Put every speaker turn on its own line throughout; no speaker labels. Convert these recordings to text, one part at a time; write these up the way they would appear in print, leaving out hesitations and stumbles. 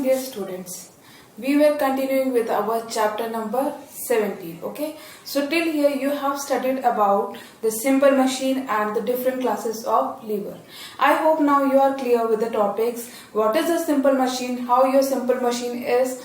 morning, dear students. We were continuing with our chapter number 17. Okay, so till here you have studied about the simple machine and the different classes of lever. I hope now you are clear with the topics. What is a simple machine? How your simple machine is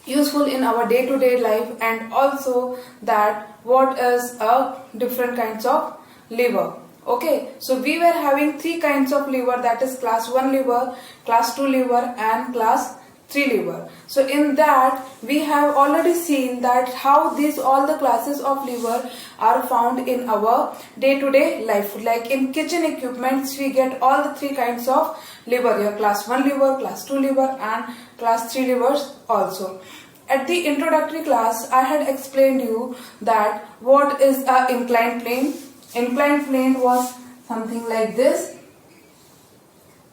useful in our day-to-day life, and also that what is a different kinds of lever. Okay, so we were having three kinds of lever, that is class 1 lever, class 2 lever and class 3 lever. So in that we have already seen that how these all the classes of lever are found in our day-to-day life. Like in kitchen equipments we get all the three kinds of lever here, class 1 lever, class 2 lever and class 3 levers also. At the introductory class I had explained you that what is a inclined plane. Inclined plane was something like this.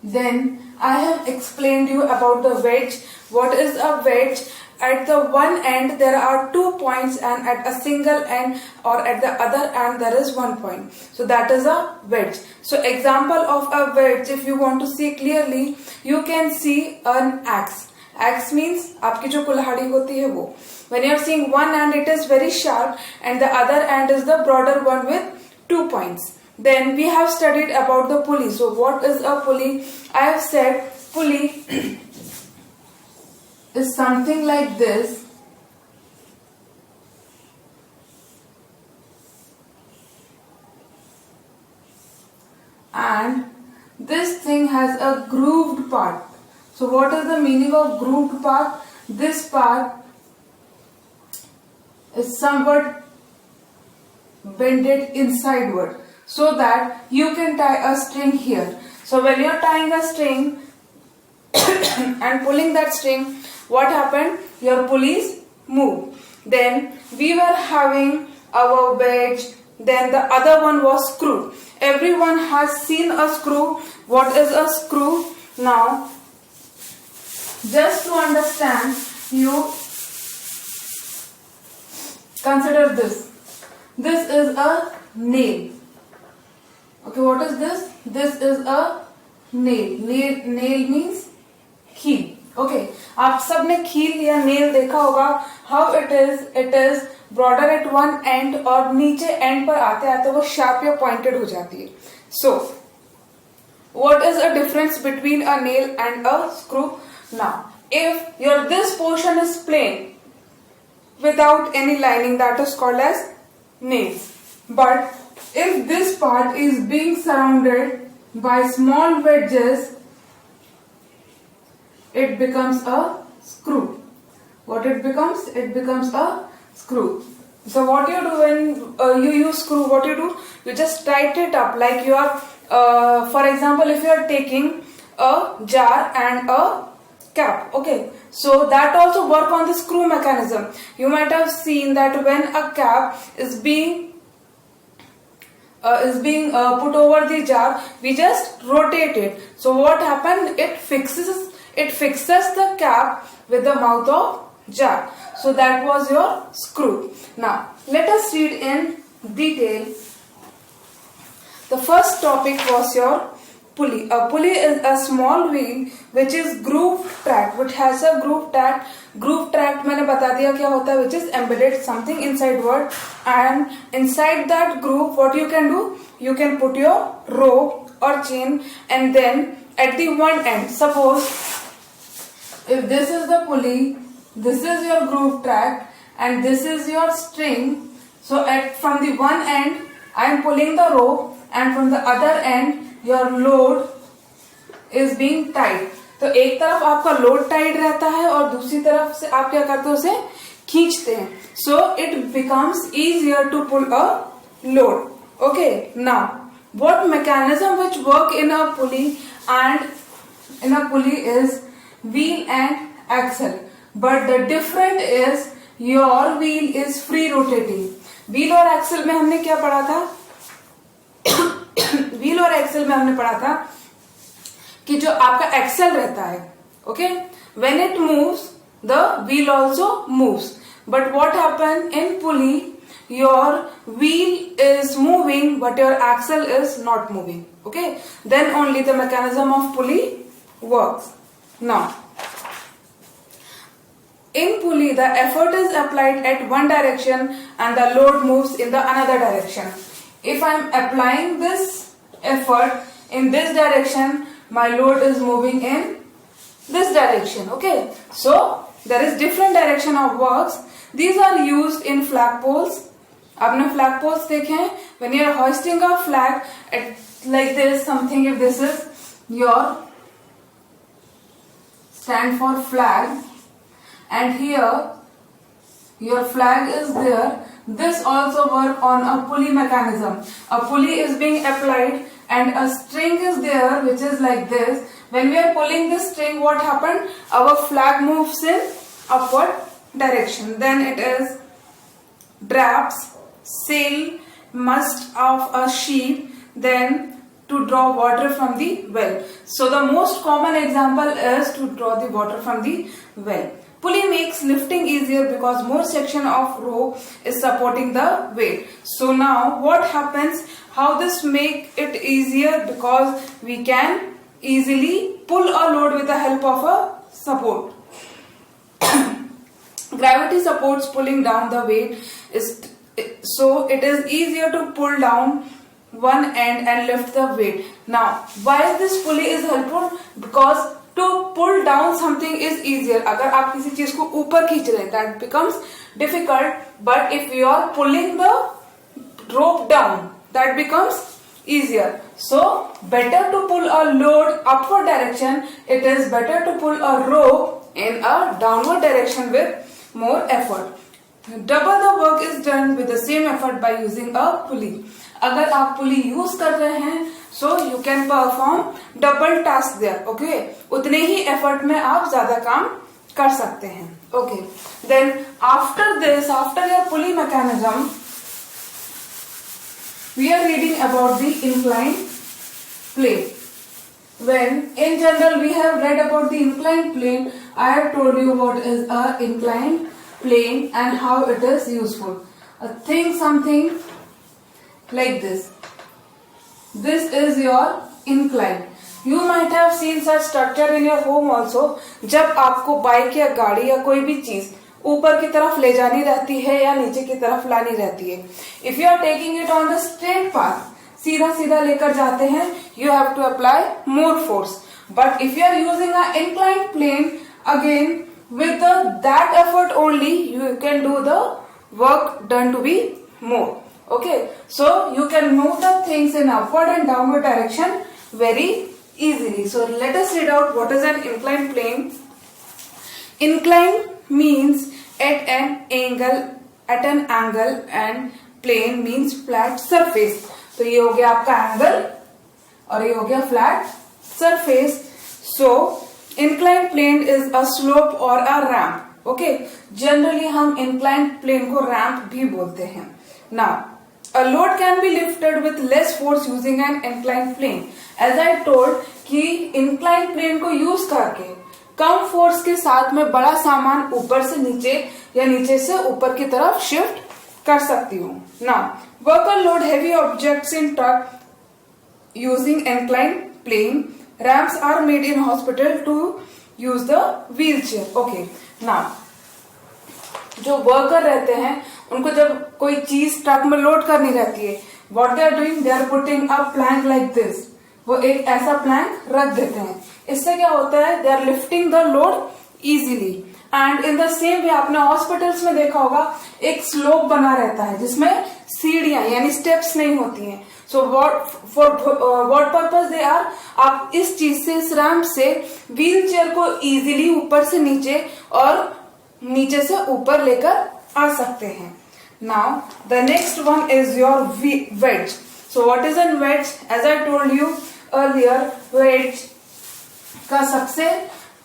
Then I have explained you about the wedge. What is a wedge? At the one end there are 2 points, and at a single end or at the other end there is 1 point. So that is a wedge. So example of a wedge, if you want to see clearly, you can see an axe. Axe means आपकी जो कुल्हाड़ी होती है वो. When you are seeing one end it is very sharp and the other end is the broader one with 2 points. Then we have studied about the pulley. So what is a pulley? I have said pulley is something like this. And this thing has a grooved part. So what is the meaning of grooved part? This part is somewhat bended insideward so that you can tie a string here. So when you are tying a string and pulling that string, what happened? Your pulleys move. Then we were having our wedge, then the other one was screw. Everyone has seen a screw. What is a screw? Now just to understand, you consider this. This is a nail. Okay, what is this? This is a nail. Nail means कील. Okay, आप सब ने कील या nail देखा होगा. How it is broader at one end और नीचे end पर आते आते वो sharp या pointed हो जाती है. So, what is a difference between a nail and a screw? Now, if your this portion is plain without any lining, that is called as nails. But if this part is being surrounded by small wedges, it becomes a screw. What it becomes? It becomes a screw. So what you do when you use screw, what you do? You just tighten it up like you are, for example, if you are taking a jar and a cap. Okay, so that also work on the screw mechanism. You might have seen that when a cap is being put over the jar, we just rotate it. So what happened? It fixes the cap with the mouth of jar. So that was your screw. Now let us read in detail. The first topic was your pulley. A pulley is a small wheel which is groove tracked, which has a groove track. Groove tracked मैंने बता दिया क्या होता है, which is embedded something inside word, and inside that groove what you can do? You can put your rope or chain, and then at the one end, suppose if this is the pulley, this is your groove track and this is your string. So from the one end I am pulling the rope, and from the other end your load is being tied. तो एक तरफ आपका load tight रहता है और दूसरी तरफ से आप क्या करते हो, उसे खींचते हैं. So it becomes easier to pull a load. Okay, now what mechanism which work in a pulley is wheel and axle, but the different is your wheel is free rotating. Wheel और axle में हमने क्या पढ़ा था? Wheel और Excel में हमने पढ़ा था कि जो आपका एक्सेल रहता है, okay, when it moves the wheel also moves. But what happen in pulley, your wheel is moving but your Excel is not moving. Okay, then only the mechanism of pulley works. Now In pulley, the effort is applied at one direction and the load moves in the another direction. If I am applying this effort in this direction, my load is moving in this direction. Okay, so there is different direction of works. These are used in flagpoles. आपने flagpoles देखे हैं? When you are hoisting a flag at like this, something, if this is your stand for flag, and here your flag is there, this also work on a pulley mechanism. A pulley is being applied and a string is there which is like this. When we are pulling this string, what happened? Our flag moves in upward direction. Then it is drafts, sail, mast of a ship, then to draw water from the well. So the most common example is to draw the water from the well. Pulley makes lifting easier because more section of rope is supporting the weight. So now what happens? How this make it easier? Because we can easily pull a load with the help of a support. Gravity supports pulling down the weight, so it is easier to pull down one end and lift the weight. Now why this pulley is helpful? Because to pull down something is easier. अगर आप किसी चीज को ऊपर खींच रहे हैं, that becomes difficult. But if you are pulling the rope down, that becomes easier. So better to pull a load upward direction. It is better to pull a rope in a downward direction with more effort. Double the work is done with the same effort by using a pulley. अगर आप पुली use कर रहे हैं, so you can perform double task there. Okay, उतने ही effort में आप ज्यादा काम कर सकते हैं. Okay, then after this, after your pulley mechanism, we are reading about the inclined plane. When in general we have read about the inclined plane, I have told you what is a inclined plane and how it is useful. Think something like this. This is your incline. You might have seen such structure in your home also. जब आपको bike या गाड़ी या कोई भी चीज ऊपर की तरफ ले जानी रहती है या नीचे की तरफ लानी रहती है, if you are taking it on the straight path, सीधा सीधा लेकर जाते हैं, you have to apply more force. But if you are using an inclined plane, again with that effort only you can do the work done to be more. Okay, so you can move the things in upward and downward direction very easily. So let us read out what is an inclined plane. Inclined means at an angle and plane means flat surface. तो ये हो गया आपका angle और ये हो गया flat surface. So inclined plane is a slope or a ramp. Okay, generally हम inclined plane को ramp भी बोलते हैं. Now a load can be lifted with less force using an inclined plane. As I told कि inclined plane को use करके कम force के साथ में बड़ा सामान ऊपर से नीचे या नीचे से ऊपर की तरफ शिफ्ट कर सकती हूँ. Now worker load heavy objects in truck using inclined plane. Ramps are made in hospital to use the wheelchair. Okay, now जो वर्कर रहते हैं उनको जब कोई चीज ट्रक में लोड करनी रहती है, what they are doing, they are putting a Planck like this. वो एक ऐसा प्लैंक रख देते हैं. इससे क्या होता है, they are lifting the load easily. And in the same way आपने हॉस्पिटल्स में देखा होगा एक स्लोप बना रहता है जिसमें सीढ़ियां यानी स्टेप्स नहीं होती हैं. So what purpose they are, आप इस चीज से, इस रैंप से व्हील चेयर को इजीली ऊपर से नीचे और नीचे से ऊपर लेकर आ सकते हैं. Now the next one is your wedge. So what is a wedge? As I told you earlier, wedge का सबसे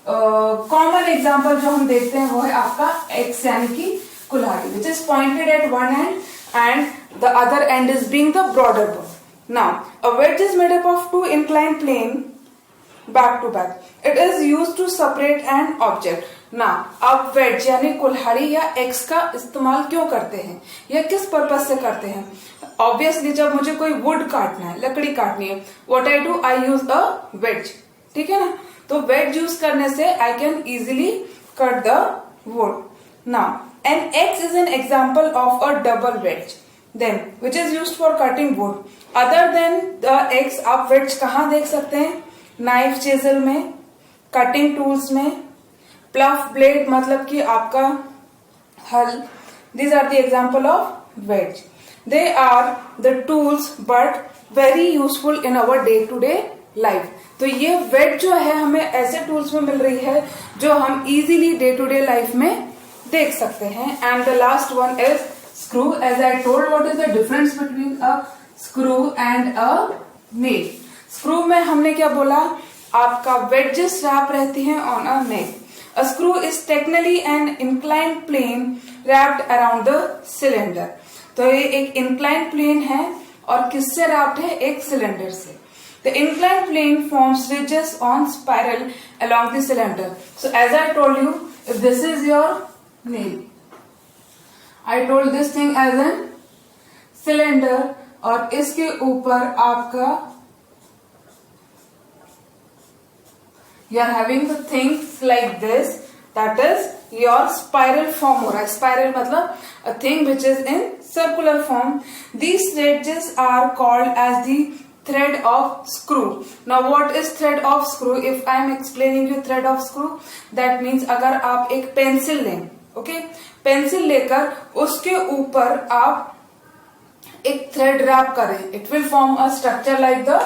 कॉमन एग्जाम्पल जो हम देखते हैं वो है आपका एक्स यानी कि कुल्हाड़ी, which is pointed at one end and the other end is being the broader one. Now a wedge is made up of two inclined plane back to back. It is used to separate an object. Now अब wedge यानी कुल्हाड़ी या x का इस्तेमाल क्यों करते हैं, या किस पर्पज से करते हैं? ऑब्वियसली जब मुझे कोई वुड काटना है, लकड़ी काटनी है, what I do, I use a veg. ठीक है ना, तो वेज यूज करने से I can easily cut the wood. Now, an X is an example of a double wedge, then which is used for cutting wood. Other than the X, आप wedge कहाँ देख सकते हैं? Knife chisel में, cutting tools में, plough blade मतलब कि आपका हल. These are the example of wedge. They are the tools but very useful in our day-to-day life. तो ये wedge जो है हमें ऐसे tools में मिल रही है जो हम easily day-to-day life में देख सकते हैं. And the last one is screw. As I told, what is the difference between a screw and a nail? Screw में हमने क्या बोला? आपका wedges wrap रहती हैं on a nail. A screw is technically an inclined plane wrapped around the cylinder. तो ये एक inclined plane है और किससे wrapped है? एक cylinder से. The inclined plane forms ridges on spiral along the cylinder. So as I told you, if this is your nail, I told this thing as a cylinder और इसके ऊपर आपका you are having the things like this, that is your spiral form हो रहा है. Spiral मतलब a thing which is in circular form. These ridges are called as the thread of screw. Now what is thread of screw? If I am explaining you thread of screw, that means अगर आप एक pencil लें, okay, pencil लेकर उसके ऊपर आप एक thread rap करें, it will form a structure like the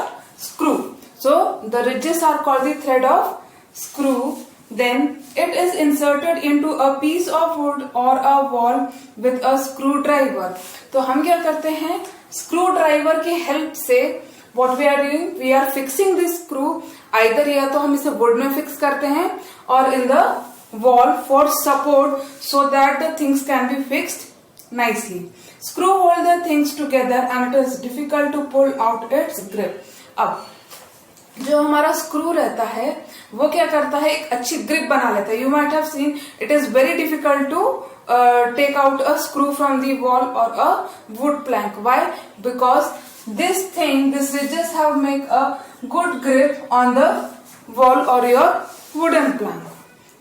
screw. So the ridges are called the thread of screw. Then it is inserted into a piece of would और a wall with a screw driver. तो हम क्या करते हैं? Screw driver की help से what we are doing, we are fixing this screw either या तो हम इसे wood में fix करते हैं और in the wall for support so that the things can be fixed nicely. Screw hold the things together and it is difficult to pull out its grip. अब जो हमारा स्क्रू रहता है वो क्या करता है? एक अच्छी ग्रिप बना लेता है. You might have seen it is very difficult to take out a screw from the wall or a wood plank. Why? Because this ridges have make a good grip on the wall or your wooden plank.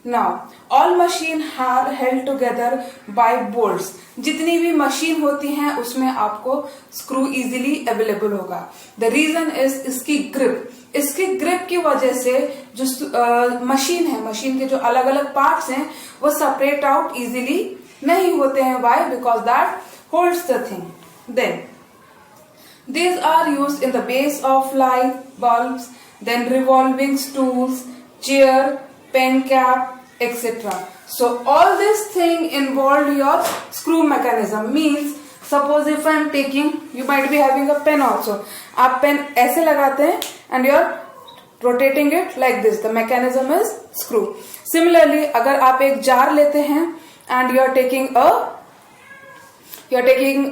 Now all machine are held together by bolts. जितनी भी machine होती हैं उसमें आपको screw easily available होगा. The reason is इसकी grip. इसकी grip की वजह से जो मशीन है, मशीन के जो अलग अलग पार्ट्स हैं वो सेपरेट आउट इजीली नहीं होते हैं. Y? Because that holds the thing. Then these are used in the base of light bulbs, then revolving stools, chair, pen cap, etc. So all this thing involved your screw mechanism. Means suppose if I am taking, you might be having a pen also. आप pen ऐसे लगाते हैं and you are rotating it like this. The mechanism is screw. Similarly, अगर आप एक jar लेते हैं and you are taking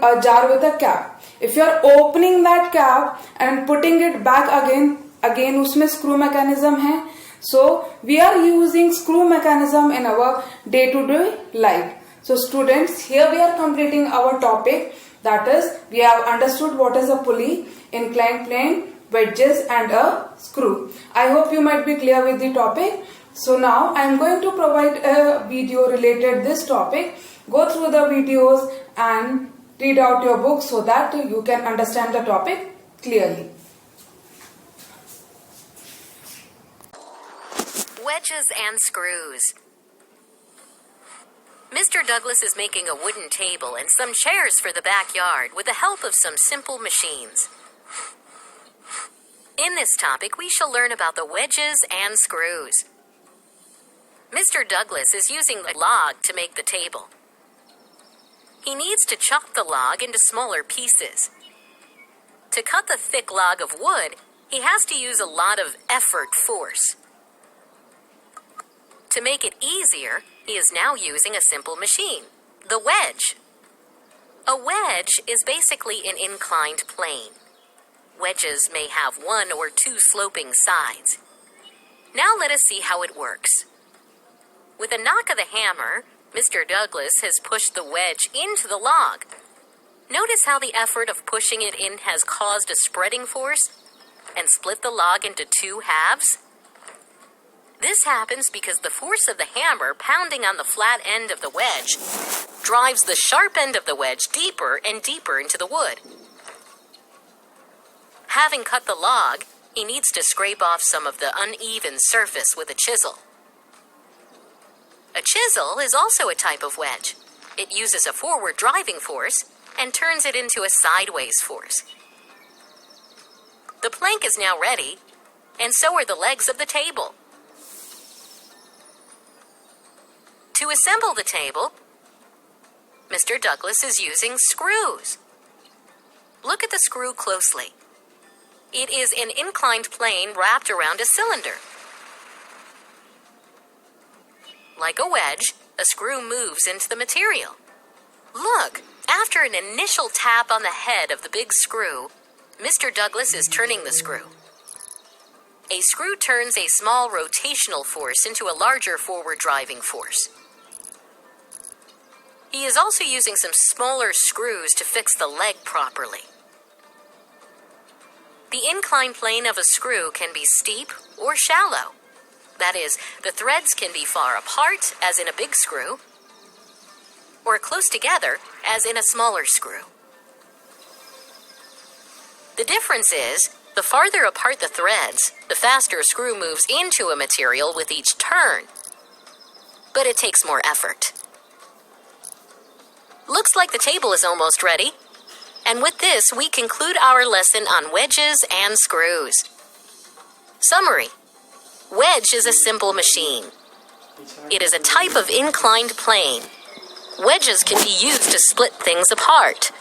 a jar with a cap. If you are opening that cap and putting it back again उसमें screw mechanism है. So we are using screw mechanism in our day-to-day life. So students, here we are completing our topic. That is, we have understood what is a pulley, inclined plane, wedges and a screw. I hope you might be clear with the topic. So now I am going to provide a video related this topic. Go through the videos and read out your book so that you can understand the topic clearly.
Wedges and screws. Mr. Douglas is making a wooden table and some chairs for the backyard with the help of some simple machines. In this topic, we shall learn about the wedges and screws. Mr. Douglas is using a log to make the table. He needs to chop the log into smaller pieces. To cut the thick log of wood, he has to use a lot of force. To make it easier, he is now using a simple machine, the wedge. A wedge is basically an inclined plane. Wedges may have one or two sloping sides. Now let us see how it works. With a knock of the hammer, Mr. Douglas has pushed the wedge into the log. Notice how the effort of pushing it in has caused a spreading force and split the log into two halves? This happens because the force of the hammer pounding on the flat end of the wedge drives the sharp end of the wedge deeper and deeper into the wood. Having cut the log, he needs to scrape off some of the uneven surface with a chisel. A chisel is also a type of wedge. It uses a forward driving force and turns it into a sideways force. The plank is now ready, and so are the legs of the table. To assemble the table, Mr. Douglas is using screws. Look at the screw closely. It is an inclined plane wrapped around a cylinder. Like a wedge, a screw moves into the material. Look, after an initial tap on the head of the big screw, Mr. Douglas is turning the screw. A screw turns a small rotational force into a larger forward driving force. He is also using some smaller screws to fix the leg properly. The inclined plane of a screw can be steep or shallow. That is, the threads can be far apart, as in a big screw, or close together, as in a smaller screw. The difference is, the farther apart the threads, the faster a screw moves into a material with each turn. But it takes more effort. Looks like the table is almost ready. And with this, we conclude our lesson on wedges and screws. Summary. Wedge is a simple machine. It is a type of inclined plane. Wedges can be used to split things apart.